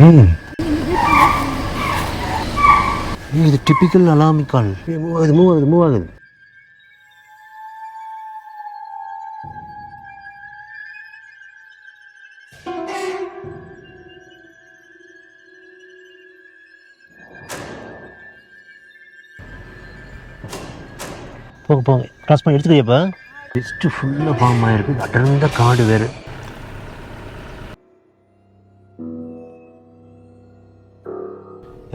ஏய் இது typical அலாமிக்கால். Move ஆகுது. போங்க கிராஸ் பண்ணி எடுத்துக்கிறியாப்பா? ஜஸ்ட்டு ஃபுல்லாக ஃபார்ம் ஆகிருக்கு. அடர்ந்த காடு வேறு.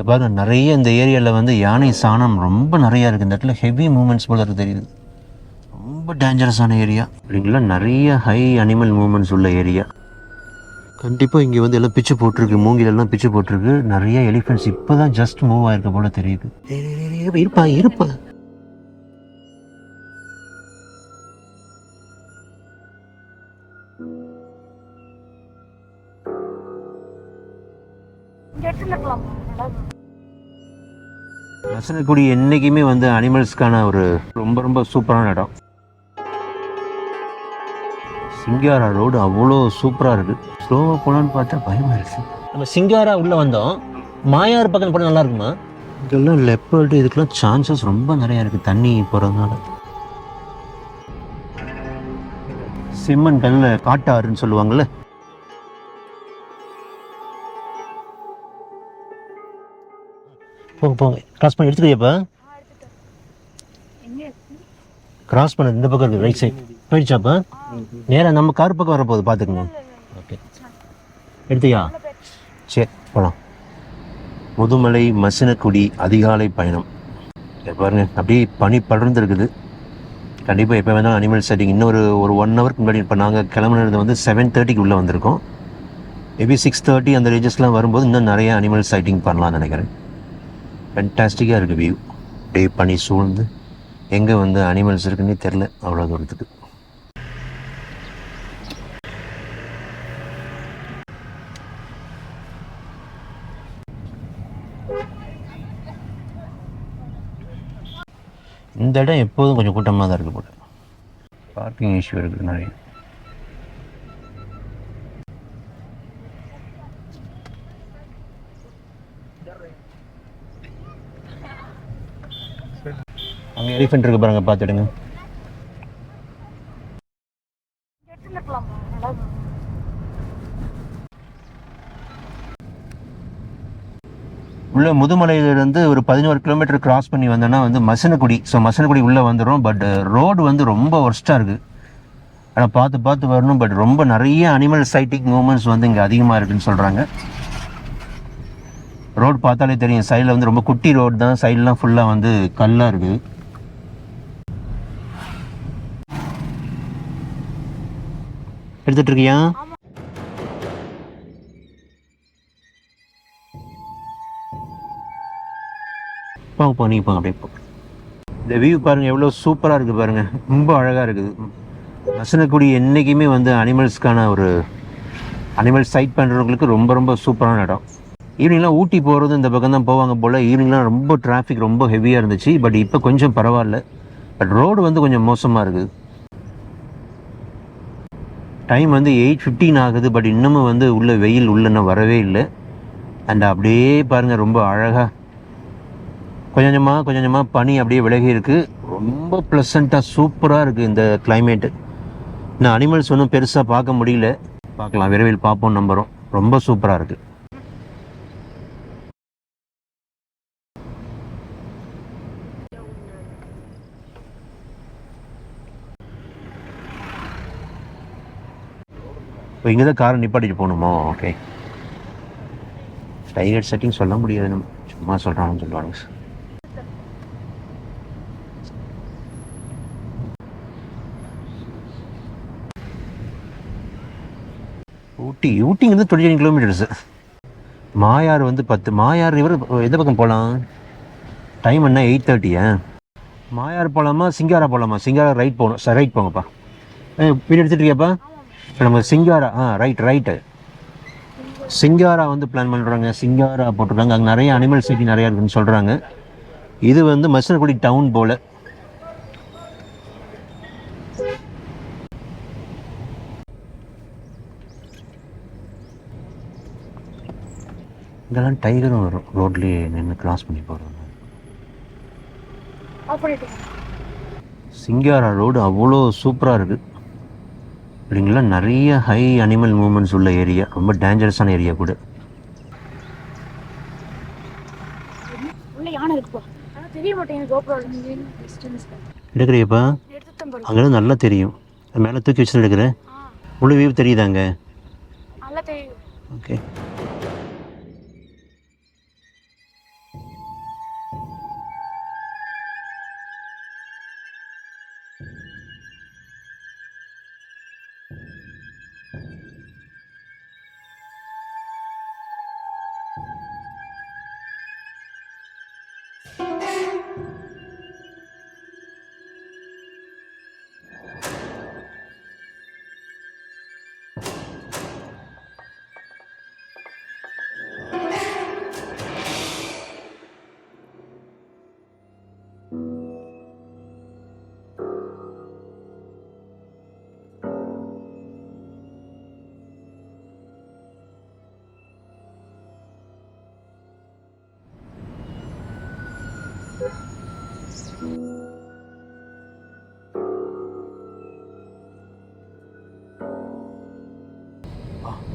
பாருங்க நிறைய இந்த ஏரியாவில் வந்து யானை சாணம் ரொம்ப நிறையா இருக்குது. இந்த இடத்துல ஹெவி மூமெண்ட்ஸ் போல இருக்குது தெரியுது. ரொம்ப டேஞ்சரஸான ஏரியா இல்லைங்களா. நிறைய ஹை அனிமல் மூமெண்ட்ஸ் உள்ள ஏரியா. கண்டிப்பாக இங்கே வந்து எல்லாம் பிச்சு போட்டிருக்கு. மூங்கிலெல்லாம் பிச்சு போட்டிருக்கு. நிறைய எலிஃபென்ட்ஸ் இப்போ தான் ஜஸ்ட் மூவ் ஆகிருக்க போல தெரியுது. இருப்பா மசனக்குடி என்றைக்குமே வந்து அனிமல்ஸ்க்கான ஒரு ரொம்ப ரொம்ப சூப்பரான இடம். சிங்காரா ரோடு அவ்வளோ சூப்பராக இருக்குது. ஸ்லோவாக போகலான்னு பார்த்தா பயமாக இருக்குது. நம்ம சிங்காரா உள்ளே வந்தோம். மாயார் பக்கம் போனால் நல்லா இருக்குமா? இதெல்லாம் லெப்பர்டு இதுக்கெல்லாம் சான்சஸ் ரொம்ப நிறையா இருக்குது தண்ணி போகிறதுனால. சிம்மன் கல்ல காட்டாறுன்னு சொல்லுவாங்கள்ல. போங்க கிராஸ் பண்ணி எடுத்துக்கிறியாப்பா? கிராஸ் பண்ணது இந்த பக்கம் இருக்குது. ரைட் சைட் போயிடுச்சாப்பா? நேராக நம்ம கார் பக்கம் வரப்போகுது பார்த்துக்குங்க. ஓகே எடுத்தியா? சரி போகலாம். முதுமலை மசினக்குடி அதிகாலை பயணம். பாருங்க அப்படியே பனி படர்ந்துருக்குது. கண்டிப்பாக எப்போ வேணாலும் அனிமல் சைட்டிங். இன்னும் ஒரு 1 ஹவருக்கு முன்னாடி இப்போ நாங்கள் கிளம்புனது வந்து 7:30க்கு உள்ளே வந்திருக்கோம். மேபி 6:30 அந்த ரேஞ்சஸ்லாம் வரும்போது இன்னும் நிறைய அனிமல் சைட்டிங் பண்ணலாம்னு நினைக்கிறேன். ஃபென்டாஸ்டிக்காக இருக்குது வியூ. அப்படியே பனி சூழ்ந்து எங்கே வந்து அனிமல்ஸ் இருக்குன்னே தெரில அவ்வளோ தூரத்துக்கு. இந்த இடம் எப்போதும் கொஞ்சம் கூட்டமாக தான் இருக்குது போல. பார்க்கிங் இஷ்யூ இருக்குது நிறைய. அங்கே எலிஃபென்ட் இருக்கு பாருங்க, பார்த்துடுங்க. உள்ள முதுமலையிலிருந்து ஒரு 11 கிலோமீட்டர் கிராஸ் பண்ணி வந்தோன்னா வந்து மசனக்குடி. ஸோ மசனக்குடி உள்ளே வந்துடும். பட் ரோடு வந்து ரொம்ப ஒர்ஸ்ட்டாக இருக்குது. ஆனால் பார்த்து வரணும். பட் ரொம்ப நிறைய அனிமல் சைட்டிங் மூமெண்ட்ஸ் வந்து இங்கே அதிகமாக இருக்குதுன்னு சொல்கிறாங்க. ரோடு பார்த்தாலே தெரியும். சைடில் வந்து ரொம்ப குட்டி ரோடு தான். சைட்லாம் ஃபுல்லாக வந்து கல்லாக இருக்குது. எடுத்துட்டு இருக்கியா? போங்க நீ போங்க அப்படியே போ. இந்த வியூ பாருங்கள் எவ்வளோ சூப்பராக இருக்குது பாருங்கள். ரொம்ப அழகாக இருக்குது. மசனக்குடி என்றைக்குமே வந்து அனிமல்ஸ்க்கான ஒரு அனிமல் சைட் பண்ணுறவங்களுக்கு ரொம்ப ரொம்ப சூப்பரான இடம். ஈவினிங்லாம் ஊட்டி போகிறது இந்த பக்கம் தான் போவாங்க போல். ஈவினிங்லாம் ரொம்ப டிராஃபிக் ரொம்ப ஹெவியாக இருந்துச்சு. பட் இப்போ கொஞ்சம் பரவாயில்ல. பட் ரோடு வந்து கொஞ்சம் மோசமாக இருக்குது. டைம் வந்து 8:15 ஆகுது. பட் இன்னமும் வந்து உள்ள வெயில் இன்னும் வரவே இல்லை. அண்ட் அப்படியே பாருங்கள் ரொம்ப அழகாக கொஞ்சம் கொஞ்சமாக பனி அப்படியே விலகி இருக்குது. ரொம்ப ப்ளசண்ட்டாக சூப்பராக இருக்குது இந்த கிளைமேட்டு. நான் அனிமல்ஸ் ஒன்றும் பெருசாக பார்க்க முடியல. பார்க்கலாம், விரைவில் பார்ப்போம் நம்புகிறோம். ரொம்ப சூப்பராக இருக்குது. இப்போ இங்கே தான் காரை நிப்பாட்டிட்டு போகணுமோ? ஓகே. டைகர் செட்டிங் சொல்ல முடியாது, நம்ம சும்மா சொல்கிறாங்கன்னு சொல்லுவாங்க. ஊட்டிங்கிறது 29 கிலோமீட்டர்ஸு. மாயார் வந்து 10. மாயார் ரிவர் எந்த பக்கம் போகலாம்? டைம் என்ன 8:30? மாயார் போகலாமா சிங்காரா போகலாமா? சிங்காரா ரைட் போகணும். சார் ரைட் போங்கப்பா. வீடு எடுத்துகிட்டு இருக்கியாப்பா? இப்போ நம்ம சிங்காரா ரைட்டு சிங்காரா வந்து பிளான் பண்ணுறாங்க. சிங்காரா போட்டிருக்காங்க. அங்கே நிறைய அனிமல் சிட்டி நிறையா இருக்குதுன்னு சொல்கிறாங்க. இது வந்து மசனக்குடி டவுன் போல். இங்கெல்லாம் டைகரும் வரும் ரோட்லேயே நின்று கிராஸ் பண்ணி போகிறோம். சிங்காரா ரோடு அவ்வளோ சூப்பராக இருக்குது இல்லைங்களா. நிறைய ஹை அனிமல் மூமெண்ட்ஸ் உள்ள ஏரியா, ரொம்ப டேஞ்சரஸான ஏரியா கூட. எடுக்கிறியப்பா? அங்கெல்லாம் நல்லா தெரியும். மேலே தூக்கி வச்சு எடுக்கிறேன். முழு வியூ தெரியுதாங்க? ஓகே.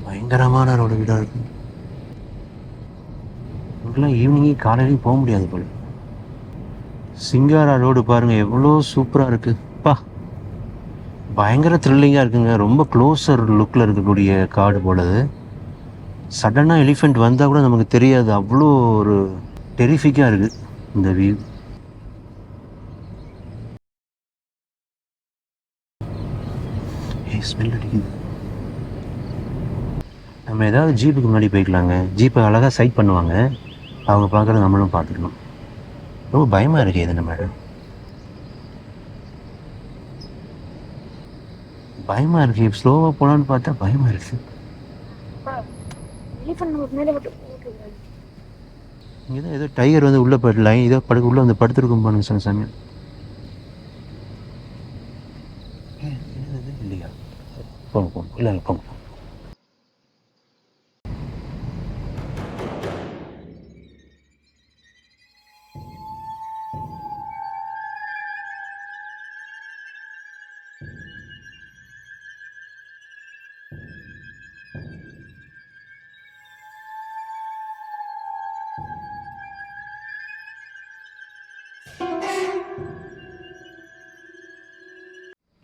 பயங்கரமான ரோடு வீடாக இருக்கு. இங்கெல்லாம் ஈவினிங்கே காலையிலையும் போக முடியாது போல. சிங்காரா ரோடு பாருங்கள் எவ்வளோ சூப்பராக இருக்குப்பா. பயங்கர த்ரில்லிங்காக இருக்குங்க. ரொம்ப க்ளோஸர் லுக்கில் இருக்கக்கூடிய காடு போலது. சடனாக எலிஃபெண்ட் வந்தால் கூட நமக்கு தெரியாது, அவ்வளோ ஒரு டெரிஃபிக்காக இருக்குது இந்த வியூ. ஸ்மெல் அடிக்குது. நம்ம ஏதாவது ஜீப்புக்கு முன்னாடி போய்க்கலாங்க. ஜீப்பை அழகாக சைட் பண்ணுவாங்க, அவங்க பார்க்குறது நம்மளும் பார்த்துக்கணும். ரொம்ப பயமாக இருக்கு இது. நம்ம பயமாக இருக்குது. ஸ்லோவாக போகலான்னு பார்த்தா பயமாக இருக்குது. இங்கே தான் ஏதோ டைகர் வந்து உள்ளே போயிடலாம், ஏதோ உள்ளே வந்து படுத்துருக்கும் பாருங்க சில சமயம். இல்லையா? போங்க போங்க. இல்லை இல்லை போங்க.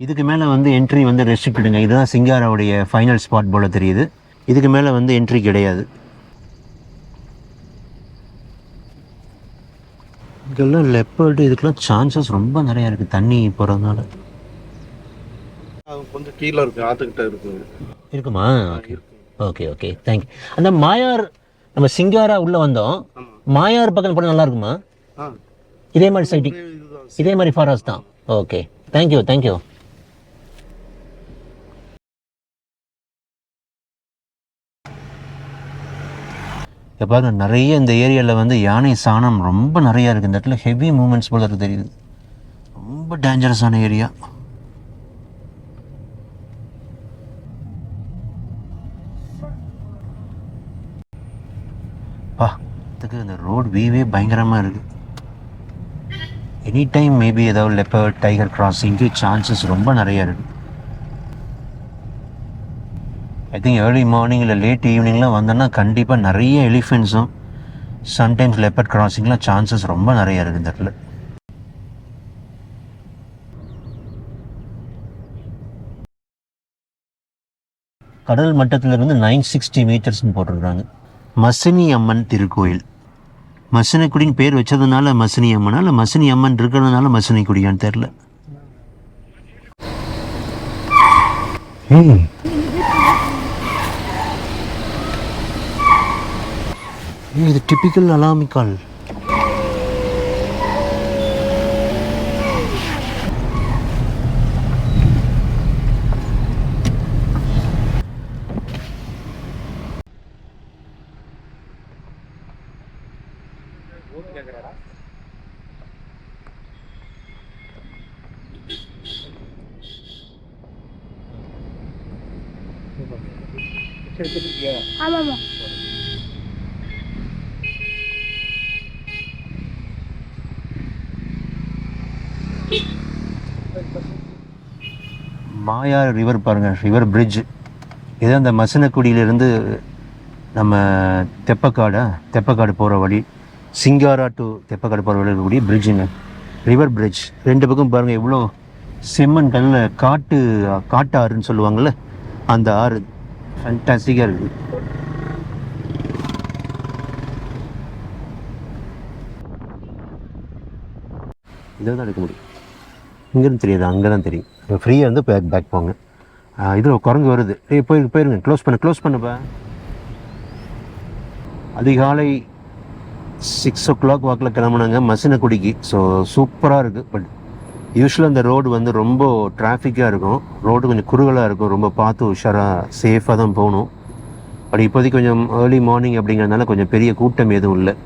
இதுக்கு மேலே வந்து என்ட்ரி வந்து ரெஸ்ட்ரிக்டுங்க. இதுதான் சிங்காராவுடைய ஃபைனல் ஸ்பாட் போல் தெரியுது. இதுக்கு மேலே வந்து என்ட்ரி கிடையாது. இதெல்லாம் லெப்பர்டு, இதுக்கெல்லாம் சான்சஸ் ரொம்ப நிறையா இருக்குது தண்ணி போகிறதுனால. கொஞ்சம் கீழே இருக்குது, ஆற்றுக்கிட்ட இருக்குமா? Okay okay okay thank you. அந்த மாயார், நம்ம சிங்காரா உள்ளே வந்தோம், மாயார் பக்கம் போனால் நல்லா இருக்குமா? இதே மாதிரி சைட்டிங், இதே மாதிரி ஃபாரஸ்ட் தான். Okay thank you thank you. இப்போ நிறைய இந்த ஏரியாவில் வந்து யானை சாணம் ரொம்ப நிறையா இருக்குது. இந்த இடத்துல ஹெவி மூமெண்ட்ஸ் போல இருக்குது தெரியுது. ரொம்ப டேஞ்சரஸான ஏரியா. அதுக்கு இந்த ரோடு வியூவே பயங்கரமாக இருக்குது. எனி டைம் மேபி ஏதாவது லெப்பர்ட் டைகர் கிராசிங்க்கு சான்சஸ் ரொம்ப நிறையா இருக்குது. ஐ திங்க் ஏர்லி மார்னிங் இல்லை லேட் ஈவினிங்லாம் வந்தோன்னா கண்டிப்பாக நிறைய எலிஃபெண்ட்ஸும் சம்டைம்ஸ் லெப்பர்ட் கிராசிங்லாம் சான்சஸ் ரொம்ப நிறையா இருக்குது இந்த இடத்துல. கடல் மட்டத்திலிருந்து 960 மீட்டர்ஸ்னு போட்டிருக்காங்க. மசினி அம்மன் திருக்கோயில். மசினைக்குடின்னு பேர் வச்சதுனால மசினி அம்மனா, இல்லை மசினி அம்மன் இருக்கிறதுனால மசினைக்குடியான்னு தெரில. இது டிபிக்கல் அலாமிக்கால். ஆமாம்மா. மாயார் ரிவர் பாருங்கள், ரிவர் பிரிட்ஜ். இது அந்த மசனக்குடியிலேருந்து நம்ம தெப்பக்காடு போகிற வழி, சிங்காரா டு தெப்பக்காடு போகிற வழி இருக்கக்கூடிய பிரிட்ஜுங்க, ரிவர் பிரிட்ஜ். 2 பக்கம் பாருங்கள் எவ்வளோ செம்மண் கல்லில் காட்டு ஆறுன்னு சொல்லுவாங்கள்ல, அந்த ஆறு ஃபேண்டாஸ்டிக்காக இருக்குது. இதை தான் எடுக்க முடியும், இங்கேருந்து தெரியாது, அங்கே தான் தெரியும். ஃப்ரீயாக இருந்து பேக் போங்க. இதில் குரங்கு வருது. போயிருங்க, க்ளோஸ் பண்ணுப்பா. அதிகாலை 6 o'clock வாக்கில் கிளம்புனாங்க மசினக்குடிக்கு. ஸோ சூப்பராக இருக்குது. பட் யூஸ்வலாக அந்த ரோடு வந்து ரொம்ப டிராஃபிக்காக இருக்கும், ரோடு கொஞ்சம் குறுகலாக இருக்கும், ரொம்ப பார்த்து உஷாராக சேஃபாக தான் போகணும். பட் இப்போதைக்கு கொஞ்சம் ஏர்லி மார்னிங் அப்படிங்கிறதுனால கொஞ்சம் பெரிய கூட்டம் எதுவும் இல்லை.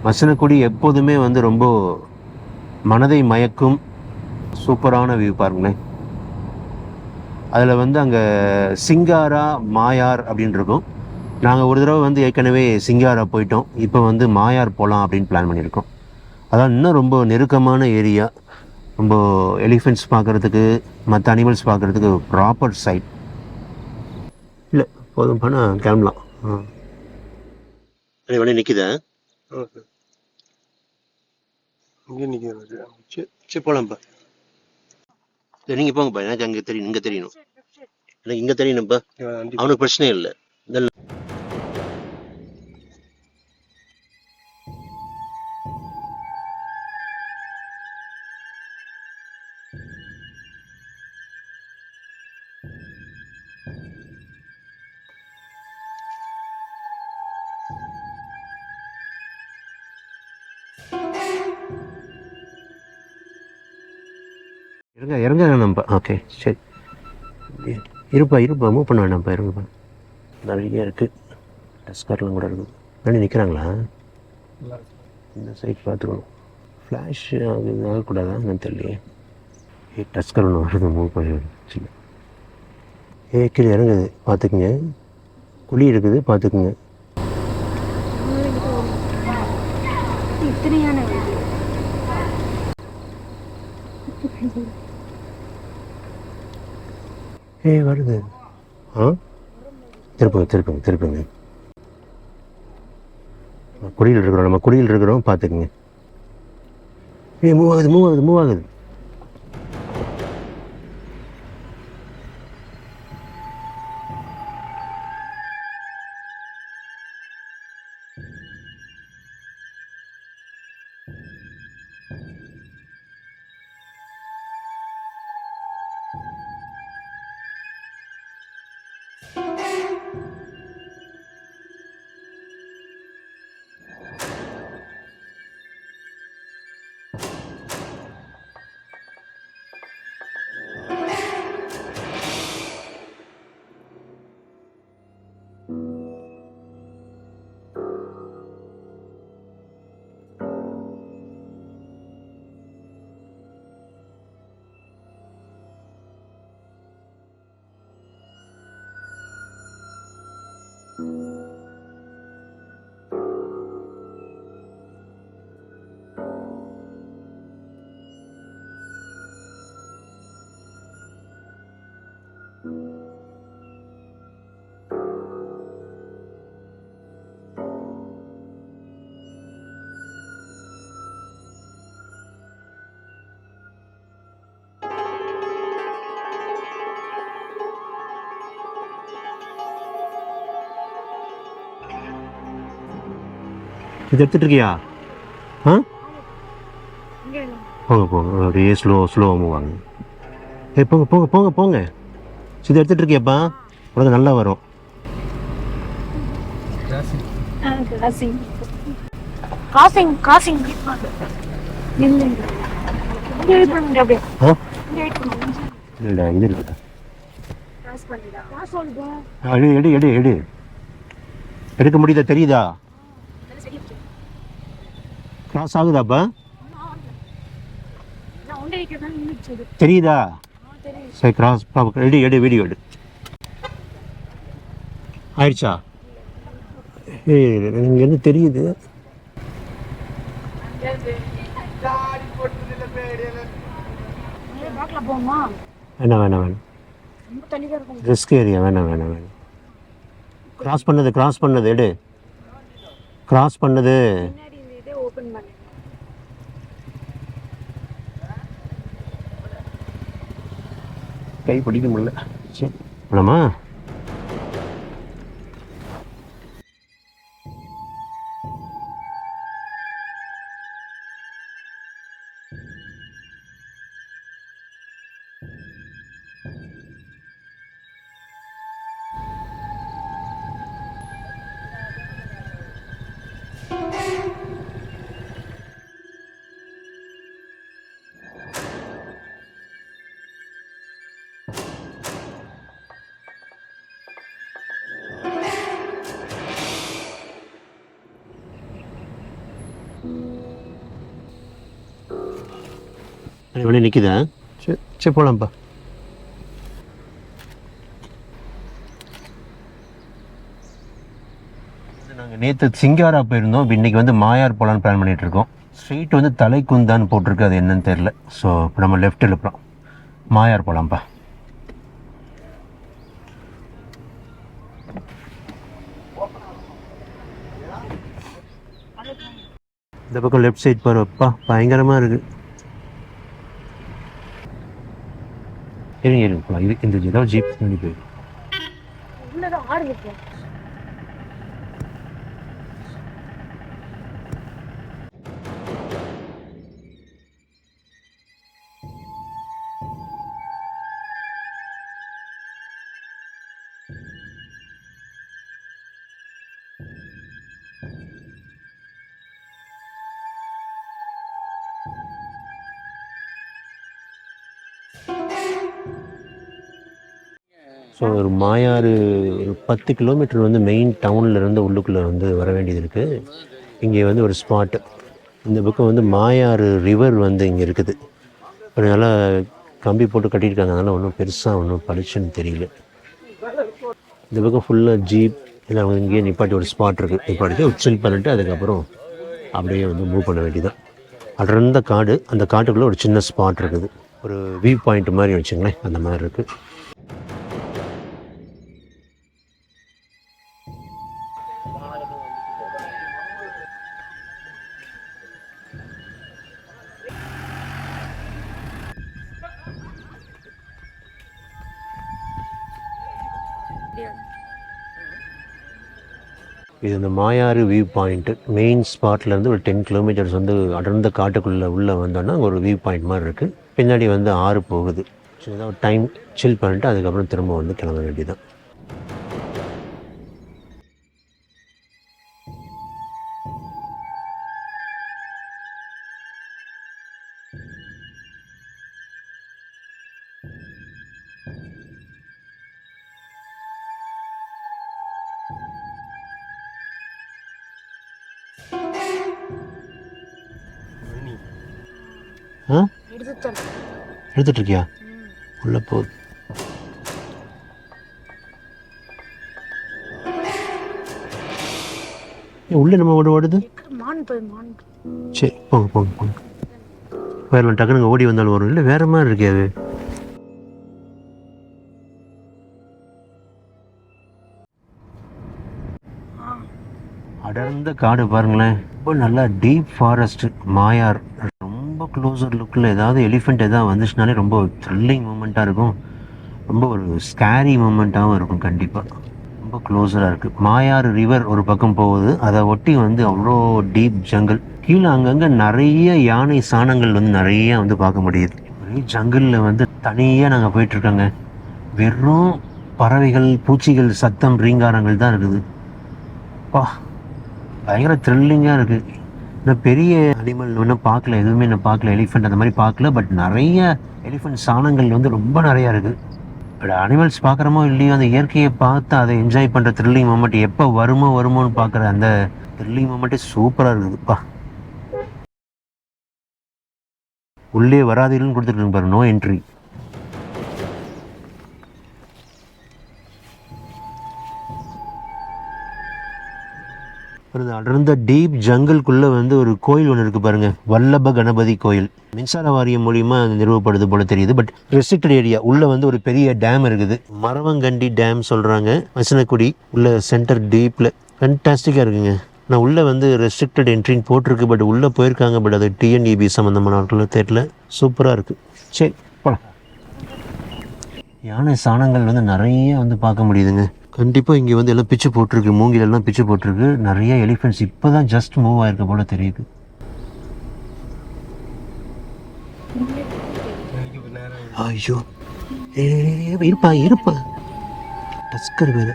மசினக்குடி எப்போதுமே வந்து ரொம்ப மனதை மயக்கும் சூப்பரான வியூ பாருங்களேன். அதில் வந்து அங்கே சிங்காரா மாயார் அப்படின்னு இருக்கும். நாங்கள் ஒரு தடவை வந்து ஏற்கனவே சிங்காரா போயிட்டோம், இப்போ வந்து மாயார் போகலாம் அப்படின்னு பிளான் பண்ணியிருக்கோம். அதான் இன்னும் ரொம்ப நெருக்கமான ஏரியா, ரொம்ப எலிஃபெண்ட்ஸ் பார்க்குறதுக்கு, மற்ற அனிமல்ஸ் பார்க்குறதுக்கு ப்ராப்பர் சைட். இல்லை போதும் பண்ணால் கிளம்பலாம். வழி நிற்குதா? இங்கே நிற்கிது. சரி போகலாம்ப்பா. நீங்கள் போங்கப்பா, எனக்கு அங்கே தெரியும், இங்கே தெரியணும், எனக்கு இங்கே தெரியணும்ப்பா. அவனுக்கு பிரச்சனை இல்லை. இறங்க வேணாம்ப்பா. ஓகே சரி, இருப்பா மூவ் பண்ண வேணாம்ப்பா, இறங்குப்பா. நிறைய இருக்குது, டஸ்கர்லாம் கூட இருக்குது. பண்ணி நிற்கிறாங்களா? இந்த சைட் பார்த்துக்கணும். ஃப்ளாஷ் ஆகக்கூடாதா என்னன்னு தெரியலையே. டஸ்கர் ஒன்று வருது, மூவ் பண்ணி சரி. கீழே இறங்குது, பார்த்துக்குங்க. குழி இருக்குது, பார்த்துக்குங்க. வருது. திருப்புங்க. குடியில் இருக்கிறோம், நம்ம குடியில் இருக்கிறோம், பார்த்துக்குங்க. மூவ் ஆகுது. இது எடுத்துட்டு இருக்கியா? போங்க அப்படியே ஸ்லோவாக மூவ் ஆகுங்க. போங்க. இது எடுத்துட்டு இருக்கியாப்பா? உனக்கு நல்லா வரும். இல்லைடா, இது இருக்குடா. எடு. எடுக்க முடியுதா? தெரியுதா? கிராஸ் ஆகுதாப்பா? தெரியுதா? சரி, கிராஸ் எடு, வீடியோ எடு. ஆயிடுச்சா? இங்கேருந்து தெரியுது. வேணாம் வேணாம் வேணாம், ரிஸ்க் ஏரியா, வேணாம் வேணாம் வேணாம். கிராஸ் பண்ணது எடு, கிராஸ் பண்ணது. கை பிடிக்க முடியல. சரி போலாமா? வெளியே நிற்குதா? சரி சரி போகலாம்ப்பா. நாங்கள் நேற்று சிங்காரா போயிருந்தோம், இப்போ இன்றைக்கி வந்து மாயார் போகலான்னு பிளான் பண்ணிகிட்ருக்கோம். ஸ்ட்ரீட் வந்து தலைக்குந்தான்னு போட்டிருக்கு, அது என்னன்னு தெரில. ஸோ இப்போ நம்ம லெஃப்ட் எழுப்புறோம், மாயார் போகலாம்ப்பா. இந்த பக்கம் லெஃப்ட் சைட் போகிறப்பா பயங்கரமாக இருக்குது. இருங்க போகலாம். இது இந்த ஏதாவது ஜீப் பண்ணி போயிடும். ஸோ ஒரு மாயாறு ஒரு 10 கிலோமீட்டர் வந்து மெயின் டவுன்லேருந்து உள்ளுக்குள்ளே வந்து வர வேண்டியது இருக்குது. இங்கே வந்து ஒரு ஸ்பாட்டு, இந்த பக்கம் வந்து மாயாறு ரிவர் வந்து இங்கே இருக்குது. ஒரு நல்லா கம்பி போட்டு கட்டியிருக்காங்க, அதனால் ஒன்றும் பெருசாக ஒன்றும் பளிச்சுன்னு தெரியல. இந்த பக்கம் ஃபுல்லாக ஜீப் எல்லாம் வந்து இங்கேயே நிப்பாட்டி ஒரு ஸ்பாட் இருக்குது, நிப்பாட்டி சில் பண்ணிட்டு அதுக்கப்புறம் அப்படியே வந்து மூவ் பண்ண வேண்டியதான். அடர்ந்த காடு, அந்த காட்டுக்குள்ளே ஒரு சின்ன ஸ்பாட் இருக்குது, ஒரு வியூ பாயிண்ட் மாதிரி வச்சுங்களேன், அந்த மாதிரி இருக்குது. இது இந்த மாயாறு வியூ பாயிண்ட்டு. மெயின் ஸ்பாட்லேருந்து ஒரு 10 கிலோமீட்டர்ஸ் வந்து அடர்ந்த காட்டுக்குள்ளே உள்ளே வந்தோன்னா ஒரு வியூ பாயிண்ட் மாதிரி இருக்குது. பின்னாடி வந்து ஆறு போகுது. ஸோ ஏதாவது டைம் சில் பண்ணிட்டு அதுக்கப்புறம் திரும்ப வந்து கிளம்ப வேண்டியதான். எடுத்துட்டு இருக்கியா? உள்ள போகுது. உள்ள நம்ம ஓடுது. சரி போங்க போங்க போங்க. வேற டக்குனு ஓடி வந்தாலும் வரும், இல்லை வேற மாதிரி இருக்கே அது. அடர்ந்த காடு பாருங்களேன், ரொம்ப நல்லா டீப் ஃபாரஸ்ட். மாயார் ரொம்ப க்ளோஸர் லுக்கில். ஏதாவது எலிஃபெண்ட் எதாவது வந்துச்சுனாலே ரொம்ப த்ரில்லிங் மூமெண்ட்டாக இருக்கும், ரொம்ப ஒரு ஸ்கேரி மூமெண்ட்டாகவும் இருக்கும். கண்டிப்பாக ரொம்ப க்ளோஸராக இருக்குது. மாயார் ரிவர் ஒரு பக்கம் போகுது, அதை ஒட்டி வந்து அவ்வளோ டீப் ஜங்கிள். கீழே அங்கங்கே நிறைய யானை சாணங்கள் வந்து நிறைய வந்து பார்க்க முடியுது. ஒரே ஜங்கிளில் வந்து தனியாக நாங்கள் போயிட்டுருக்கோங்க. வெறும் பறவைகள், பூச்சிகள், சத்தம், ரீங்காரங்கள் தான் இருக்குது. பா பயங்கர த்ரில்லிங்காக இருக்குது. இன்னும் பெரிய அனிமல் ஒன்றும் பார்க்கல, எதுவுமே நான் பார்க்கல, எலிஃபெண்ட் அந்த மாதிரி பார்க்கல. பட் நிறைய எலிஃபெண்ட் சாணங்கள் வந்து ரொம்ப நிறையா இருக்குது. பட் அனிமல்ஸ் பார்க்குறமோ இல்லையோ, அந்த இயற்கையை பார்த்து அதை என்ஜாய் பண்ணுற த்ரில்லிங் மூமெண்ட் எப்போ வருமோன்னு பார்க்குற அந்த த்ரில்லிங் மூமெண்ட்டே சூப்பராக இருக்குதுப்பா. உள்ளே வராதீர்கள்னு கொடுத்துருக்குங்க பாரு, நோ என்ட்ரி. அப்புறம் இந்த அடர்ந்த டீப் ஜங்கிள்குள்ளே வந்து ஒரு கோயில் ஒன்று இருக்குது பாருங்கள், வல்லப கணபதி கோயில். மின்சார வாரியம் மூலிமா நிறுவப்படுது போல தெரியுது. But restricted area. உள்ளே வந்து ஒரு பெரிய டேம் இருக்குது, மரவங்கண்டி டேம் சொல்கிறாங்க, வசனக்குடி உள்ள சென்டர் டீப்பில். ஃபேன்டாஸ்டிக்காக இருக்குங்க. நான் உள்ளே வந்து ரெஸ்ட்ரிக்டட் என்ட்ரின்னு போட்டிருக்கு, பட் உள்ளே போயிருக்காங்க. பட் அது டிஎன்இபி சம்மந்தமான ஆட்கள் தெரியல. சூப்பராக இருக்குது. சரி போகலாம். யானை சாணங்கள் வந்து நிறைய வந்து பார்க்க முடியுதுங்க. கண்டிப்பாக இங்கே வந்து எல்லாம் பிச்சு போட்டிருக்கு, மூங்கிலெல்லாம் பிச்சு போட்டிருக்கு. நிறைய எலிஃபென்ட்ஸ் இப்போ தான் ஜஸ்ட் மூவ் ஆயிருக்க போல தெரியுது. ஐயோ இருப்பா இருப்பா, டஸ்கர் வேறு.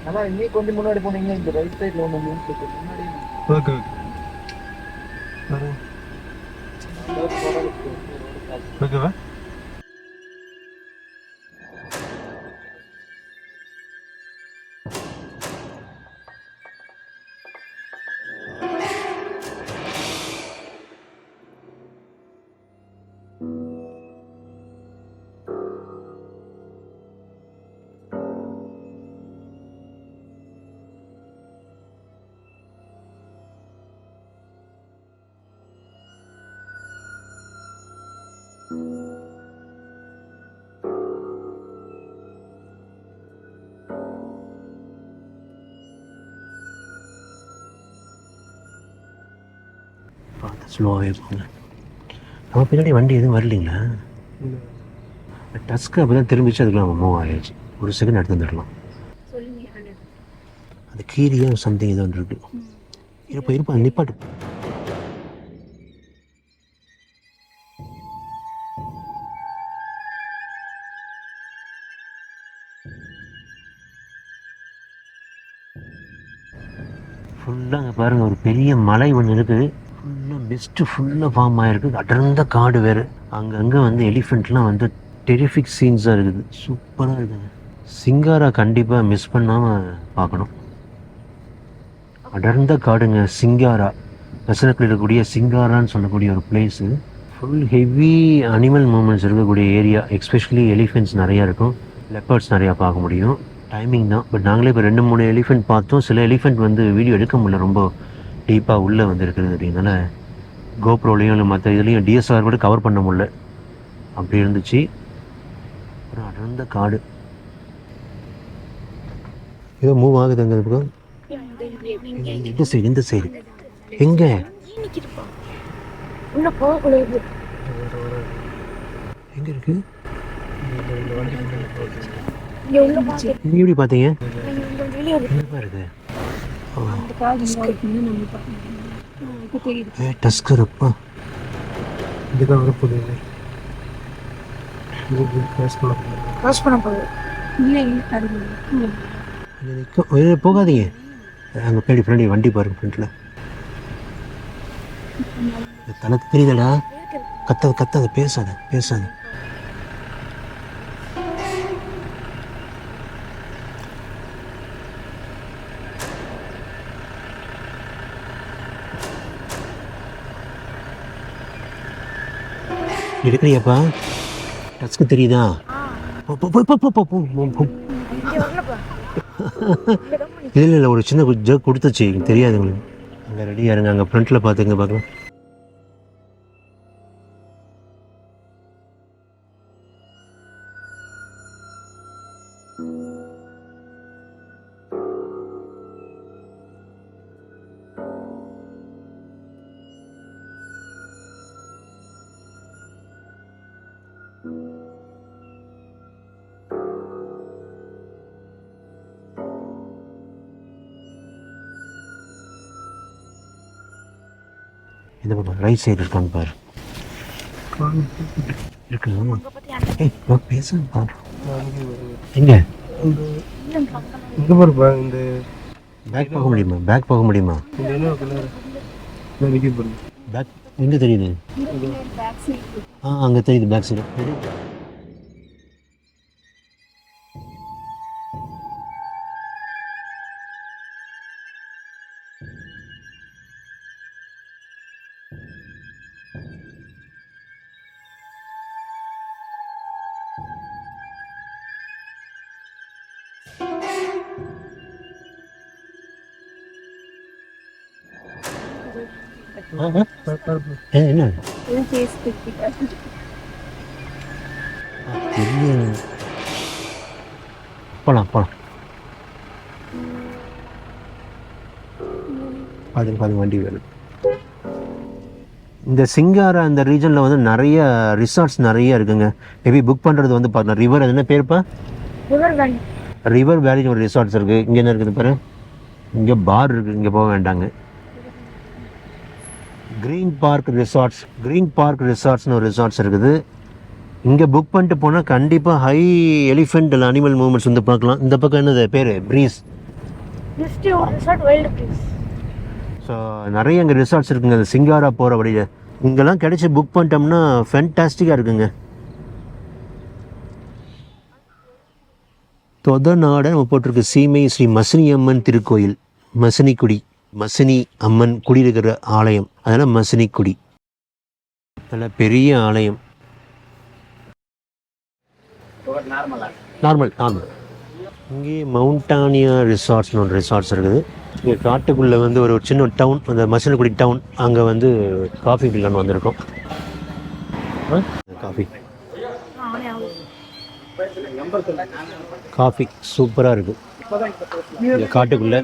ஆனால் இன்னும் கொஞ்சம் முன்னாடி போனீங்கன்னா இந்த ரைட் சைடில் ஒன்று முன்னாடி. ஓகே ஓகேவா. ஸ்லோவாகவே போங்க. நம்ம பின்னாடி வண்டி எதுவும் வரலைங்களா? டஸ்க்கு அப்போ தான் திரும்பிச்சு, அதுக்குலாம் நம்ம மூவ் ஆகிடுச்சு. ஒரு செகண்ட் எடுத்து வந்துடலாம். அது கீரியாக சம்திங் ஏதோ ஒன்று இருக்குது. இருப்பா நிப்பாட்டு. ஃபுல்லாக அங்கே பாருங்கள், ஒரு பெரிய மலை ஒன்று இருக்குது. ஃபுல்லாக மிஸ்ட்டு ஃபுல்லாக ஃபார்ம் ஆகிருக்கு. அடர்ந்த காடு வேறு. அங்கங்கே வந்து எலிஃபெண்ட்லாம் வந்து டெரிஃபிக் சீன்ஸாக இருக்குது. சூப்பராக இருக்குங்க. சிங்காரா கண்டிப்பாக மிஸ் பண்ணாமல் பார்க்கணும். அடர்ந்த காடுங்க சிங்காரா. வெசனத்தில் இருக்கக்கூடிய சிங்காரான்னு சொல்லக்கூடிய ஒரு place. Full heavy animal moments இருக்கக்கூடிய ஏரியா. எஸ்பெஷலி எலிஃபெண்ட்ஸ் நிறையா இருக்கும், லெப்பர்ட்ஸ் நிறையா பார்க்க முடியும். டைமிங் தான். பட் நாங்களே இப்போ 2-3 எலிஃபெண்ட் பார்த்தோம். சில எலிஃபெண்ட் வந்து வீடியோ எடுக்க முடியல, ரொம்ப டீப்பாக உள்ளே வந்து இருக்கிறது. அப்படின்னால கோப்ரோலையும் இல்லை மற்ற இதுலேயும் டிஎஸ்ஆர் கூட கவர் பண்ண முடியல, அப்படி இருந்துச்சு. அப்புறம் அடர்ந்த காடு ஏதோ மூவ் ஆகுதுங்க. இருக்கும் இந்த சைடு, இந்த சைடு எங்கே எங்கே இருக்கு? நீ எப்படி பார்த்தீங்க? டஸ்கர் அப்பா இதுதான் வரப்போகுது. போகாதீங்க. அங்கே பின்னாடி ஃப்ரெண்டு வண்டி பாருங்க, ஃப்ரெண்டில் தனக்கு தெரியுதடா. கத்தாத பேசாத. எடுக்கிறியாப்பா? டஸ்க்கு தெரியுதா? இல்லை ஒரு சின்ன ஜக் கொடுத்துச்சு, தெரியாது உங்களுக்கு. அங்கே ரெடியாக இருங்க, அங்கே ஃப்ரண்ட்டில் பார்த்துங்க பார்க்கலாம். இந்த பக்கம் ரைட் சைடு இருக்கான்னு பாரு. இருக்குல்ல? நான் பேசுறேன் பாரு. எங்கே இங்கே பாருப்பா. இந்த பேக் போக முடியுமா? பேக் எங்கே தெரியுது? அங்கே தெரியுது பேக் சைடு. என்ன சேஸ் பிக்கிட்டா பெரிய போகலாம் அது வண்டி வேணும். இந்த சிங்காரா அந்த ரீஜனில் வந்து நிறைய ரிசார்ட்ஸ் நிறைய இருக்குங்க. மேபி புக் பண்ணுறது வந்து பார்த்தா ரிவர், அது என்ன பேருப்பா? ரிவர் வேலின்னு ஒரு ரிசார்ட்ஸ் இருக்குது. இங்கே என்ன இருக்குது பாரு, இங்கே பார் இருக்குது, இங்கே போக வேண்டாங்க. க்ரீன் பார்க் ரிசார்ட்ஸ்னு ஒரு ரிசார்ட்ஸ் இருக்குது. இங்கே புக் பண்ணிட்டு போனால் கண்டிப்பாக ஹை எலிஃபெண்ட் இல்லை அனிமல் மூவ்மெண்ட்ஸ் வந்து பார்க்கலாம். இந்த பக்கம் என்னது பேர் ப்ரீஸ். ஸோ நிறைய இங்கே ரிசார்ட்ஸ் இருக்குங்க. அந்த சிங்காரா போகிற வழியில் இங்கெல்லாம் கிடைச்சி புக் பண்ணிட்டோம்னா ஃபேன்டாஸ்டிக்காக இருக்குங்க. தொதநாட நம்ம போட்டிருக்கு சீமை ஸ்ரீ மசினி அம்மன் திருக்கோயில். மசினி அம்மன் குடியிருக்கிற ஆலயம், அதனால் மசினிக்குடி. நல்ல பெரிய ஆலயம். நார்மல். இங்கே மவுண்டானியா ரிசார்ட்ஸ்னு ஒரு ரிசார்ட்ஸ் இருக்குது. இங்கே காட்டுக்குள்ளே வந்து ஒரு சின்ன டவுன், அந்த மசினக்குடி டவுன், அங்கே வந்து காஃபி குடிக்கலான்னு வந்திருக்கோம். காஃபி சூப்பராக இருக்குது இங்கே காட்டுக்குள்ளே.